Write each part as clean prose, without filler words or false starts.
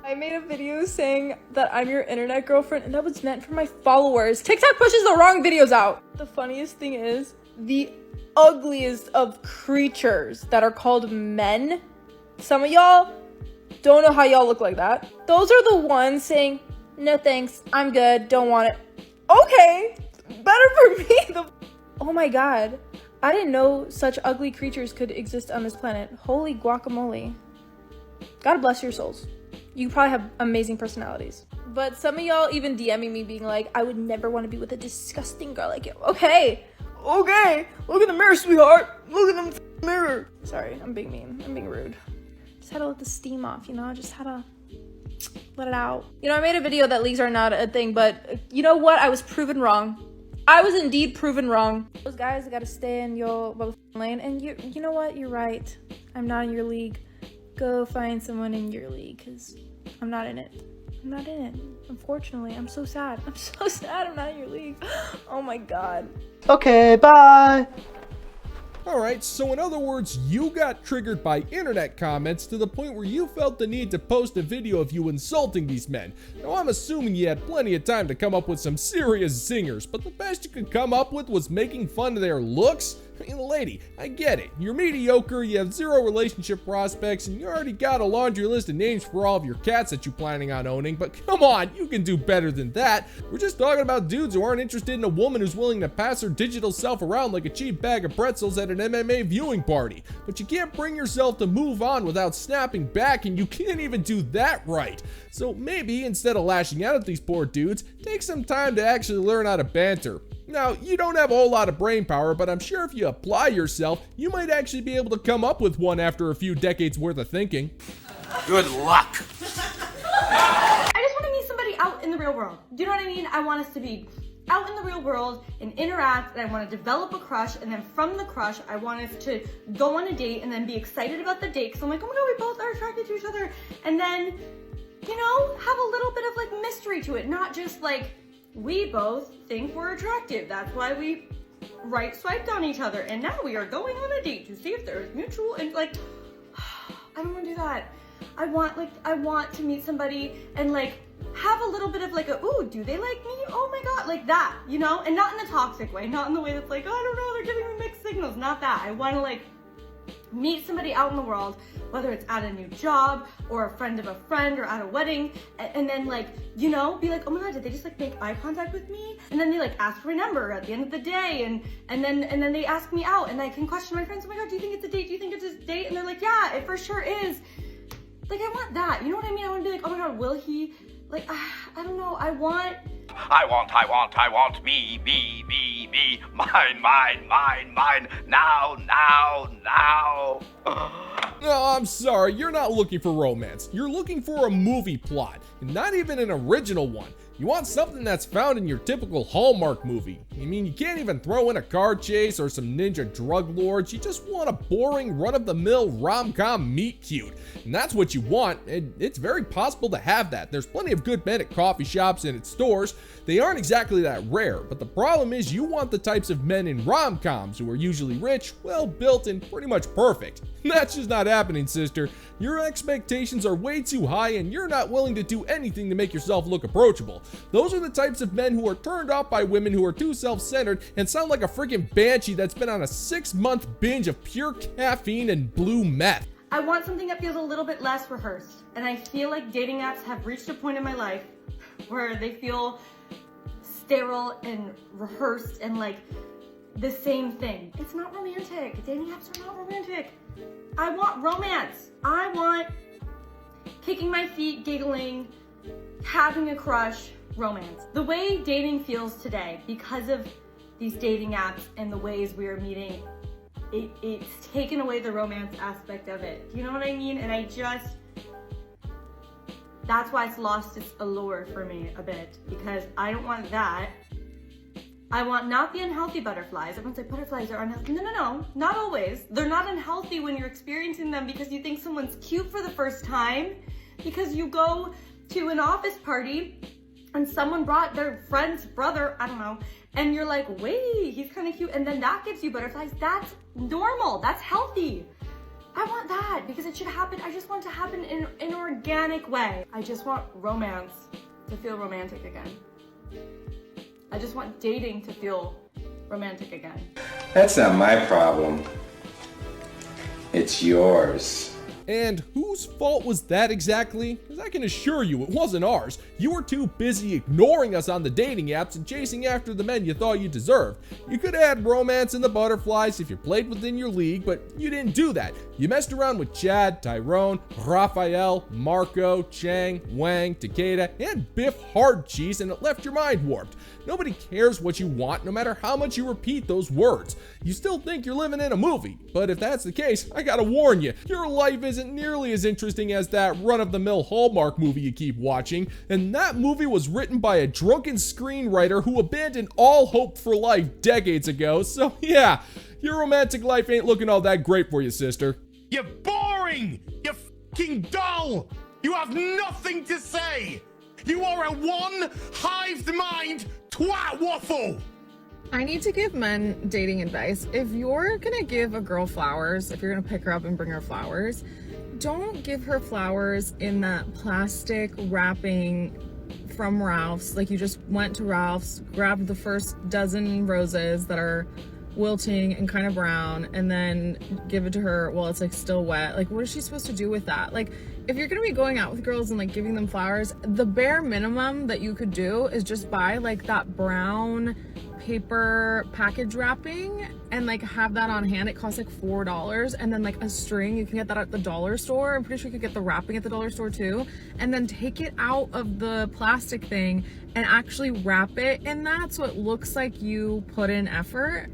I made a video saying that I'm your internet girlfriend, and that was meant for my followers. TikTok pushes the wrong videos out. The funniest thing is, the ugliest of creatures that are called men. Some of y'all don't know how y'all look like that. Those are the ones saying, no thanks, I'm good, don't want it. Okay, better for me. Oh my god, I didn't know such ugly creatures could exist on this planet. Holy guacamole. God bless your souls. You probably have amazing personalities. But some of y'all even DMing me being like, I would never want to be with a disgusting girl like you. Okay, look in the mirror, sweetheart. Look in the mirror. Sorry, I'm being mean. I'm being rude. Just had to let the steam off, you know? Just had to let it out. You know, I made a video that leaks are not a thing, but you know what? I was proven wrong. I was indeed proven wrong. Those guys gotta stay in your lane, and you know what? You're right. I'm not in your league. Go find someone in your league, because I'm not in it. I'm not in it. Unfortunately, I'm so sad. I'm so sad I'm not in your league. Oh my god. Okay, bye. Alright, so in other words, you got triggered by internet comments to the point where you felt the need to post a video of you insulting these men. Now I'm assuming you had plenty of time to come up with some serious zingers, but the best you could come up with was making fun of their looks? I mean, lady, I get it. You're mediocre, you have zero relationship prospects, and you already got a laundry list of names for all of your cats that you're planning on owning, but come on, you can do better than that. We're just talking about dudes who aren't interested in a woman who's willing to pass her digital self around like a cheap bag of pretzels at an MMA viewing party. But you can't bring yourself to move on without snapping back, and you can't even do that right. So maybe, instead of lashing out at these poor dudes, take some time to actually learn how to banter. Now, you don't have a whole lot of brain power, but I'm sure if you apply yourself, you might actually be able to come up with one after a few decades worth of thinking. Good luck. I just want to meet somebody out in the real world. Do you know what I mean? I want us to be out in the real world and interact, and I want to develop a crush, and then from the crush, I want us to go on a date and then be excited about the date, because I'm like, oh my god, we both are attracted to each other, and then, you know, have a little bit of like mystery to it, not just like, we both think we're attractive. That's why we right swiped on each other, and now we are going on a date to see if there is mutual, and like, I don't want to do that. I want to meet somebody and like have a little bit of like a, ooh, do they like me? Oh my god, like that, you know? And not in a toxic way, not in the way that's like, oh, I don't know, they're giving me mixed signals, not that. I want to like meet somebody out in the world, whether it's at a new job or a friend of a friend or at a wedding, and then like, you know, be like, oh my god, did they just like make eye contact with me? And then they like ask for a number at the end of the day, and then they ask me out, and I can question my friends, oh my god, do you think it's a date? Do you think it's a date? And they're like, yeah, it for sure is. Like, I want that, you know what I mean? I want to be like, oh my god, will he, like, I don't know, I want me, mine, now. No, I'm sorry, you're not looking for romance. You're looking for a movie plot, and not even an original one. You want something that's found in your typical Hallmark movie. I mean, you can't even throw in a car chase or some ninja drug lords. You just want a boring, run-of-the-mill rom-com meet cute. And that's what you want, and it's very possible to have that. There's plenty of good men at coffee shops and at stores. They aren't exactly that rare, but the problem is you want the types of men in rom-coms who are usually rich, well-built, and pretty much perfect. That's just not happening, sister. Your expectations are way too high, and you're not willing to do anything to make yourself look approachable. Those are the types of men who are turned off by women who are too self-centered and sound like a freaking banshee that's been on a 6-month binge of pure caffeine and blue meth. I want something that feels a little bit less rehearsed, and I feel like dating apps have reached a point in my life where they feel sterile and rehearsed and like the same thing. It's not romantic. Dating apps are not romantic. I want romance. I want kicking my feet, giggling, having a crush, romance. The way dating feels today, because of these dating apps and the ways we are meeting, it's taken away the romance aspect of it. Do you know what I mean? And that's why it's lost its allure for me a bit, because I don't want that. I want not the unhealthy butterflies. Everyone's like, butterflies are unhealthy. No, not always. They're not unhealthy when you're experiencing them because you think someone's cute for the first time, because you go to an office party and someone brought their friend's brother, I don't know, and you're like, wait, he's kind of cute, and then that gives you butterflies. That's normal, that's healthy. I want that because it should happen. I just want it to happen in an organic way. I just want romance to feel romantic again. I just want dating to feel romantic again. That's not my problem. It's yours. And whose fault was that exactly? Because I can assure you it wasn't ours. You were too busy ignoring us on the dating apps and chasing after the men you thought you deserved. You could have had romance and the butterflies if you played within your league, but you didn't do that. You messed around with Chad, Tyrone, Raphael, Marco, Chang, Wang, Takeda, and Biff Hardcheese, and it left your mind warped. Nobody cares what you want, no matter how much you repeat those words. You still think you're living in a movie, but if that's the case, I gotta warn you, your life isn't nearly as interesting as that run-of-the-mill Hallmark movie you keep watching, and that movie was written by a drunken screenwriter who abandoned all hope for life decades ago, so yeah, your romantic life ain't looking all that great for you, sister. You're boring! You're fucking dull! You have nothing to say! You are a one-hived mind twat waffle! I need to give men dating advice. If you're gonna give a girl flowers, if you're gonna pick her up and bring her flowers, don't give her flowers in that plastic wrapping from Ralph's. Like you just went to Ralph's, grabbed the first dozen roses that are wilting and kind of brown, and then give it to her while it's like still wet. Like what is she supposed to do with that? Like if you're gonna be going out with girls and like giving them flowers, the bare minimum that you could do is just buy like that brown paper package wrapping and like have that on hand. It costs like $4, and then like a string, you can get that at the dollar store. I'm pretty sure you could get the wrapping at the dollar store too, and then take it out of the plastic thing and actually wrap it in that so it looks like you put in effort.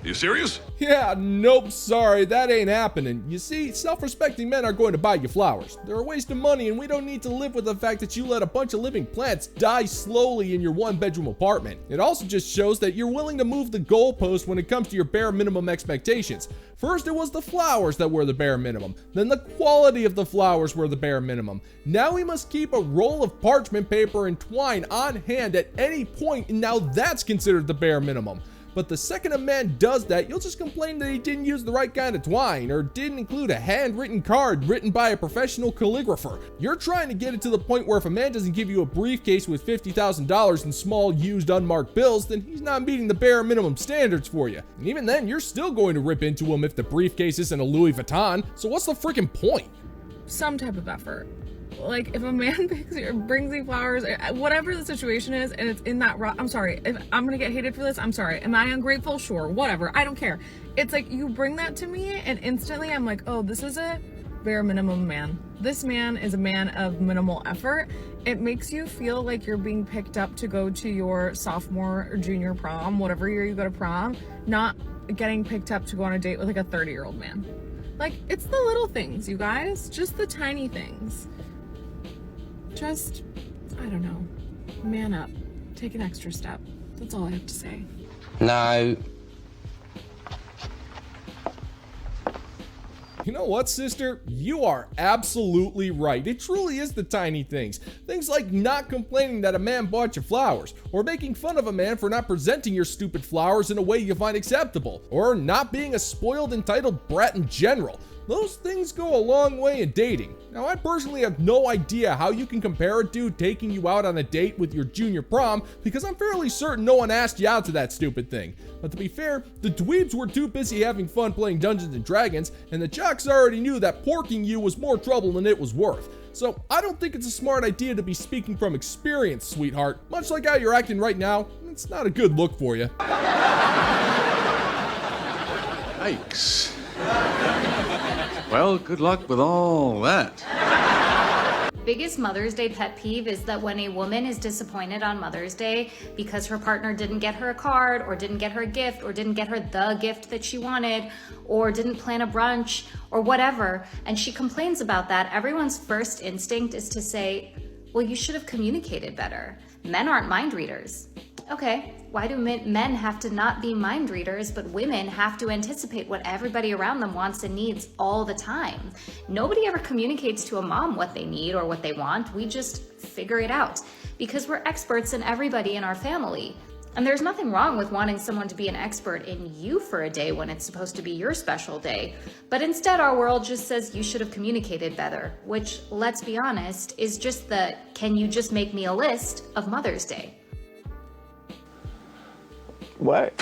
You serious? Yeah, nope, sorry, that ain't happening. You see, self-respecting men are going to buy you flowers. They're a waste of money, and we don't need to live with the fact that you let a bunch of living plants die slowly in your one-bedroom apartment. It also just shows that you're willing to move the goalpost when it comes to your bare minimum expectations. First, it was the flowers that were the bare minimum. Then the quality of the flowers were the bare minimum. Now we must keep a roll of parchment paper and twine on hand at any point, and now that's considered the bare minimum. But the second a man does that, you'll just complain that he didn't use the right kind of twine or didn't include a handwritten card written by a professional calligrapher. You're trying to get it to the point where if a man doesn't give you a briefcase with $50,000 in small, used, unmarked bills, then he's not meeting the bare minimum standards for you. And even then, you're still going to rip into him if the briefcase isn't a Louis Vuitton. So what's the freaking point? Some type of effort. Like if a man picks you or brings you flowers, whatever the situation is, and it's in that I'm sorry, if I'm gonna get hated for this, I'm sorry. Am I ungrateful? Sure, whatever, I don't care. It's like you bring that to me and instantly I'm like, oh, this is a bare minimum man. This man is a man of minimal effort. It makes you feel like you're being picked up to go to your sophomore or junior prom, whatever year you go to prom, not getting picked up to go on a date with like a 30-year-old man. Like, it's the little things, you guys, just the tiny things. Just, I don't know, man up, take an extra step. That's all I have to say. No. You know what, sister? You are absolutely right. It truly is the tiny things. Things like not complaining that a man bought you flowers, or making fun of a man for not presenting your stupid flowers in a way you find acceptable, or not being a spoiled, entitled brat in general. Those things go a long way in dating. Now, I personally have no idea how you can compare a dude taking you out on a date with your junior prom, because I'm fairly certain no one asked you out to that stupid thing. But to be fair, the dweebs were too busy having fun playing Dungeons and Dragons, and the jocks already knew that porking you was more trouble than it was worth. So I don't think it's a smart idea to be speaking from experience, sweetheart. Much like how you're acting right now, it's not a good look for you. Yikes. Well, good luck with all that. Biggest Mother's Day pet peeve is that when a woman is disappointed on Mother's Day because her partner didn't get her a card or didn't get her a gift or didn't get her the gift that she wanted or didn't plan a brunch or whatever, and she complains about that, everyone's first instinct is to say, well, you should have communicated better. Men aren't mind readers. Okay, Why do men have to not be mind readers, but women have to anticipate what everybody around them wants and needs all the time? Nobody ever communicates to a mom what they need or what they want. We just figure it out because we're experts in everybody in our family. And there's nothing wrong with wanting someone to be an expert in you for a day when it's supposed to be your special day. But instead, our world just says you should have communicated better, which, let's be honest, is just the "can you just make me a list" of Mother's Day. What?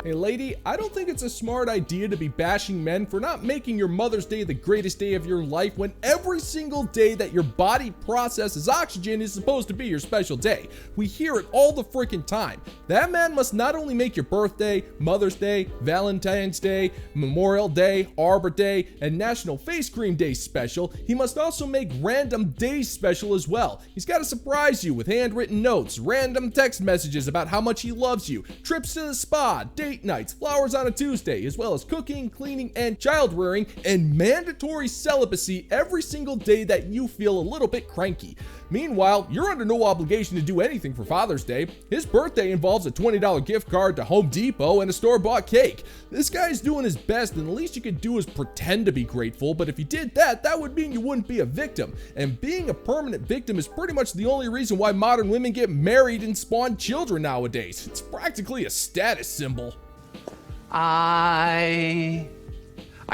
Hey lady, I don't think it's a smart idea to be bashing men for not making your Mother's Day the greatest day of your life when every single day that your body processes oxygen is supposed to be your special day. We hear it all the freaking time. That man must not only make your birthday, Mother's Day, Valentine's Day, Memorial Day, Arbor Day, and National Face Cream Day special, he must also make random days special as well. He's got to surprise you with handwritten notes, random text messages about how much he loves you, trips to the spa, date nights, flowers on a Tuesday, as well as cooking, cleaning, and child rearing, and mandatory celibacy every single day that you feel a little bit cranky. Meanwhile, you're under no obligation to do anything for Father's Day. His birthday involves a $20 gift card to Home Depot and a store-bought cake. This guy's doing his best, and the least you could do is pretend to be grateful, but if you did that, that would mean you wouldn't be a victim. And being a permanent victim is pretty much the only reason why modern women get married and spawn children nowadays. It's practically a status symbol. I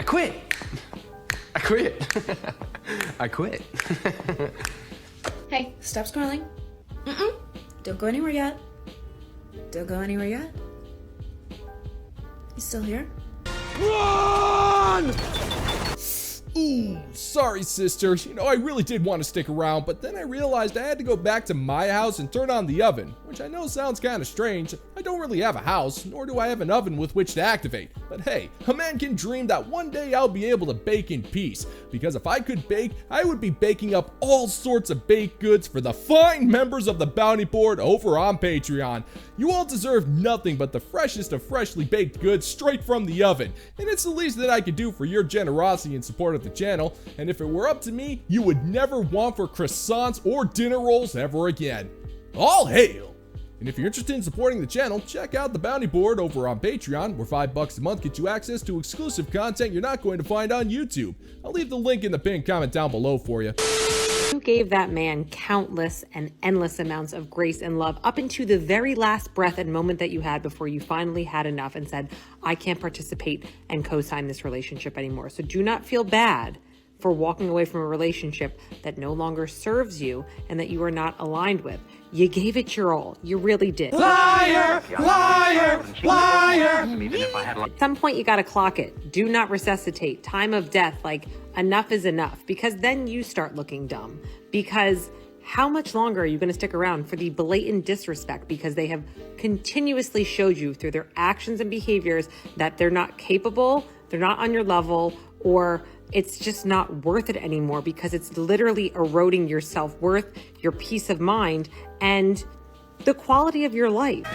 quit. I quit. I quit. Hey, stop scrolling. Don't go anywhere yet. Don't go anywhere yet. You still here? Run! Ooh, sorry sister, you know I really did want to stick around, but then I realized I had to go back to my house and turn on the oven, which I know sounds kind of strange. I don't really have a house, nor do I have an oven with which to activate, but hey, a man can dream that one day I'll be able to bake in peace, because if I could bake, I would be baking up all sorts of baked goods for the fine members of the bounty board over on Patreon. You all deserve nothing but the freshest of freshly baked goods straight from the oven, and it's the least that I could do for your generosity and support of the channel, and if it were up to me, you would never want for croissants or dinner rolls ever again. All hail! And if you're interested in supporting the channel, check out the bounty board over on Patreon, where $5 a month gets you access to exclusive content you're not going to find on YouTube. I'll leave the link in the pinned comment down below for you. You gave that man countless and endless amounts of grace and love up into the very last breath and moment that you had before you finally had enough and said, I can't participate and co-sign this relationship anymore. So do not feel bad for walking away from a relationship that no longer serves you and that you are not aligned with. You gave it your all. You really did. Liar! Liar! Liar! At some point, you got to clock it. Do not resuscitate. Time of death, like enough is enough, because then you start looking dumb. Because how much longer are you going to stick around for the blatant disrespect? Because they have continuously showed you through their actions and behaviors that they're not capable, they're not on your level, or it's just not worth it anymore because it's literally eroding your self-worth, your peace of mind, and the quality of your life.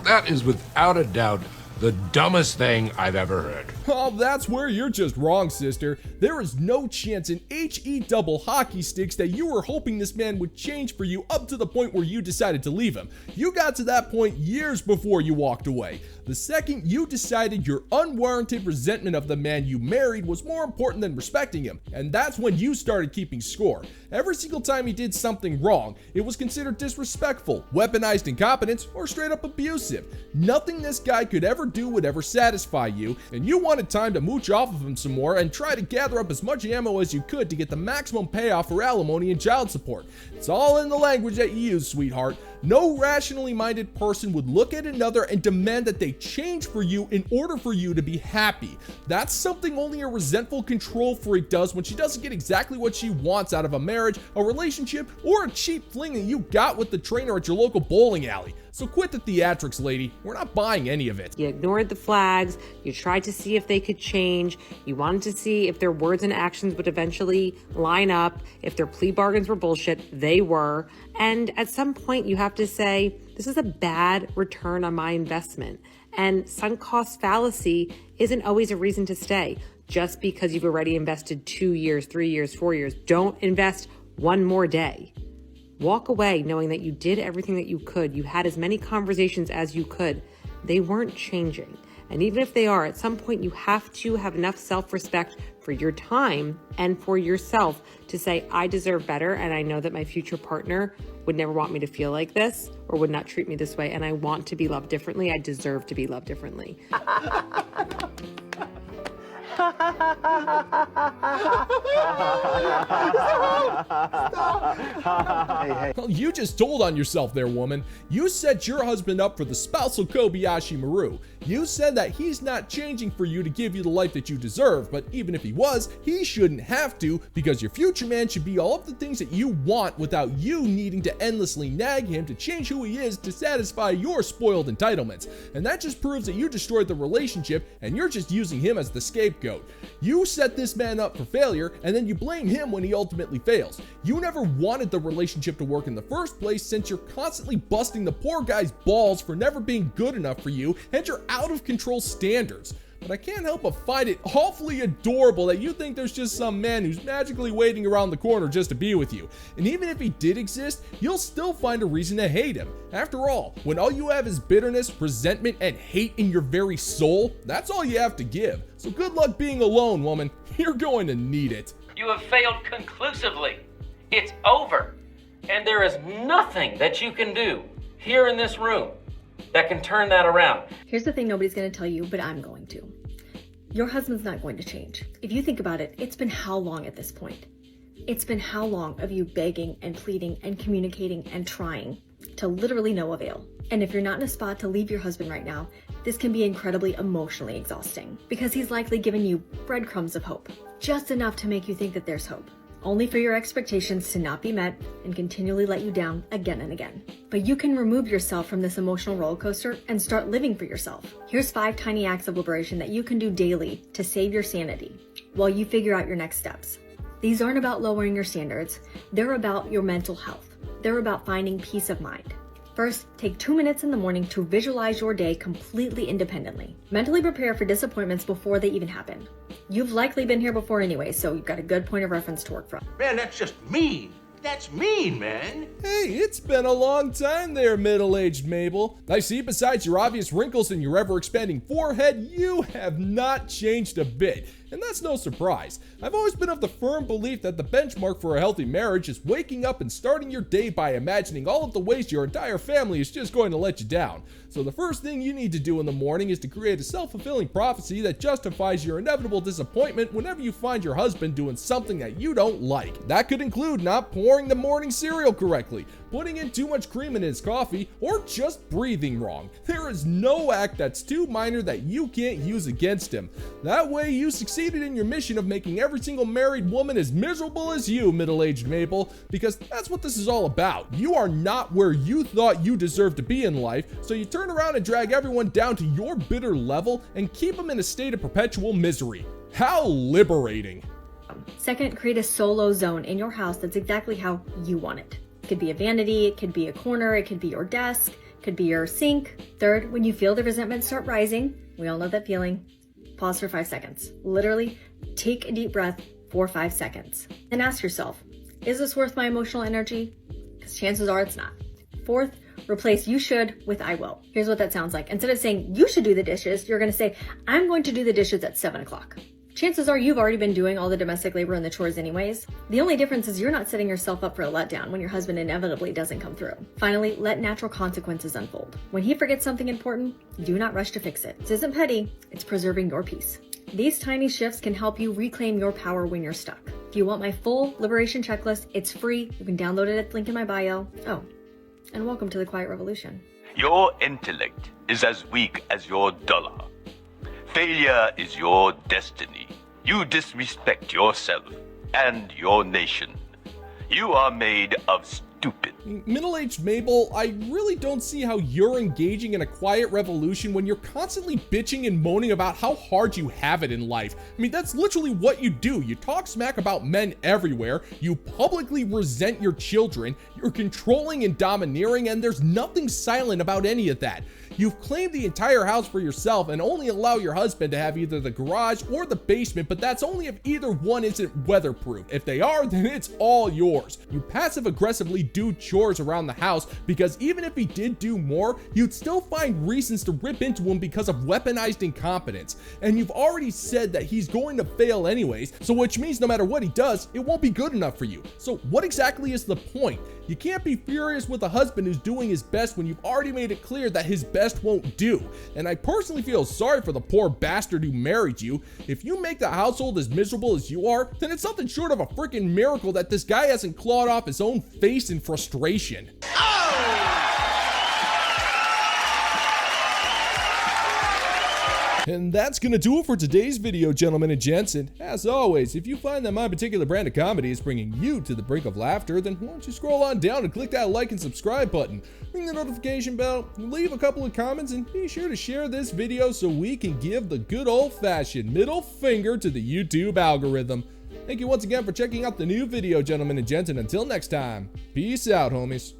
That is without a doubt the dumbest thing I've ever heard. Oh, that's where you're just wrong, sister. There is no chance in HE double hockey sticks that you were hoping this man would change for you up to the point where you decided to leave him. You got to that point years before you walked away. The second you decided your unwarranted resentment of the man you married was more important than respecting him, and that's when you started keeping score. Every single time he did something wrong, it was considered disrespectful, weaponized incompetence, or straight up abusive. Nothing this guy could ever do would ever satisfy you, and you wanted time to mooch off of him some more and try to gather up as much ammo as you could to get the maximum payoff for alimony and child support. It's all in the language that you use, sweetheart. No rationally minded person would look at another and demand that they change for you in order for you to be happy. That's something only a resentful control freak does when she doesn't get exactly what she wants out of a marriage, a relationship, or a cheap fling that you got with the trainer at your local bowling alley. So quit the theatrics, lady. We're not buying any of it. You ignored the flags. You tried to see if they could change. You wanted to see if their words and actions would eventually line up. If their plea bargains were bullshit, they were. And at some point, you have to say, this is a bad return on my investment. And sunk cost fallacy isn't always a reason to stay. Just because you've already invested 2 years, 3 years, 4 years, don't invest one more day. Walk away knowing that you did everything that you could. You had as many conversations as you could. They weren't changing. And even if they are, at some point you have to have enough self-respect for your time and for yourself to say, I deserve better, and I know that my future partner would never want me to feel like this or would not treat me this way, and I want to be loved differently. I deserve to be loved differently. Well, you just told on yourself there, woman. You set your husband up for the spousal Kobayashi Maru. You said that he's not changing for you to give you the life that you deserve, but even if he was, he shouldn't have to, because your future man should be all of the things that you want without you needing to endlessly nag him to change who he is to satisfy your spoiled entitlements. And that just proves that you destroyed the relationship and you're just using him as the scapegoat. You set this man up for failure and then you blame him when he ultimately fails. You never wanted the relationship to work in the first place, since you're constantly busting the poor guy's balls for never being good enough for you and your out of control standards. But I can't help but find it awfully adorable that you think there's just some man who's magically waiting around the corner just to be with you. And even if he did exist, you'll still find a reason to hate him. After all, when all you have is bitterness, resentment, and hate in your very soul, that's all you have to give. So good luck being alone, woman. You're going to need it. You have failed conclusively. It's over. And there is nothing that you can do here in this room that can turn that around. Here's the thing nobody's going to tell you, but I'm going to. Your husband's not going to change. If you think about it, it's been how long at this point? It's been how long of you begging and pleading and communicating and trying to literally no avail? And if you're not in a spot to leave your husband right now, this can be incredibly emotionally exhausting, because he's likely given you breadcrumbs of hope, just enough to make you think that there's hope, only for your expectations to not be met and continually let you down again and again. But you can remove yourself from this emotional roller coaster and start living for yourself. Here's 5 tiny acts of liberation that you can do daily to save your sanity while you figure out your next steps. These aren't about lowering your standards. They're about your mental health. They're about finding peace of mind. First, take 2 minutes in the morning to visualize your day completely independently. Mentally prepare for disappointments before they even happen. You've likely been here before anyway, so you've got a good point of reference to work from. Man, that's just mean. That's mean, man. Hey, it's been a long time there, middle-aged Mabel. I see besides your obvious wrinkles and your ever-expanding forehead, you have not changed a bit. And that's no surprise. I've always been of the firm belief that the benchmark for a healthy marriage is waking up and starting your day by imagining all of the ways your entire family is just going to let you down. So the first thing you need to do in the morning is to create a self-fulfilling prophecy that justifies your inevitable disappointment whenever you find your husband doing something that you don't like. That could include not pouring the morning cereal correctly, putting in too much cream in his coffee, or just breathing wrong. There is no act that's too minor that you can't use against him. That way you succeeded in your mission of making every single married woman as miserable as you, middle-aged Mabel, because that's what this is all about. You are not where you thought you deserved to be in life, so you turn around and drag everyone down to your bitter level and keep them in a state of perpetual misery. How liberating. Second, create a solo zone in your house that's exactly how you want it. It could be a vanity, it could be a corner, it could be your desk, it could be your sink. Third, when you feel the resentment start rising, we all know that feeling, pause for 5 seconds. Literally, take a deep breath for 5 seconds. And ask yourself, is this worth my emotional energy? Because chances are it's not. Fourth, replace you should with I will. Here's what that sounds like. Instead of saying you should do the dishes, you're going to say, I'm going to do the dishes at 7 o'clock. Chances are you've already been doing all the domestic labor and the chores anyways. The only difference is you're not setting yourself up for a letdown when your husband inevitably doesn't come through. Finally, let natural consequences unfold. When he forgets something important, do not rush to fix it. This isn't petty, it's preserving your peace. These tiny shifts can help you reclaim your power when you're stuck. If you want my full liberation checklist, it's free. You can download it at the link in my bio. Oh, and welcome to the Quiet Revolution. Your intellect is as weak as your dollar. Failure is your destiny. You disrespect yourself and your nation. You are made of stupid. Middle-aged Mabel, I really don't see how you're engaging in a quiet revolution when you're constantly bitching and moaning about how hard you have it in life. I mean, that's literally what you do. You talk smack about men everywhere, you publicly resent your children, you're controlling and domineering, and there's nothing silent about any of that. You've claimed the entire house for yourself and only allow your husband to have either the garage or the basement, but that's only if either one isn't weatherproof. If they are, then it's all yours. You passive aggressively do chores around the house because even if he did do more, you'd still find reasons to rip into him because of weaponized incompetence. And you've already said that he's going to fail anyways, so which means no matter what he does, it won't be good enough for you. So what exactly is the point? You can't be furious with a husband who's doing his best when you've already made it clear that his best won't do. And I personally feel sorry for the poor bastard who married you. If you make the household as miserable as you are, then it's nothing short of a freaking miracle that this guy hasn't clawed off his own face in frustration. And that's gonna do it for today's video, gentlemen and gents. And as always, if you find that my particular brand of comedy is bringing you to the brink of laughter, then why don't you scroll on down and click that like and subscribe button, ring the notification bell, leave a couple of comments, and be sure to share this video so we can give the good old-fashioned middle finger to the YouTube algorithm. Thank you once again for checking out the new video, gentlemen and gents, and until next time, peace out, homies.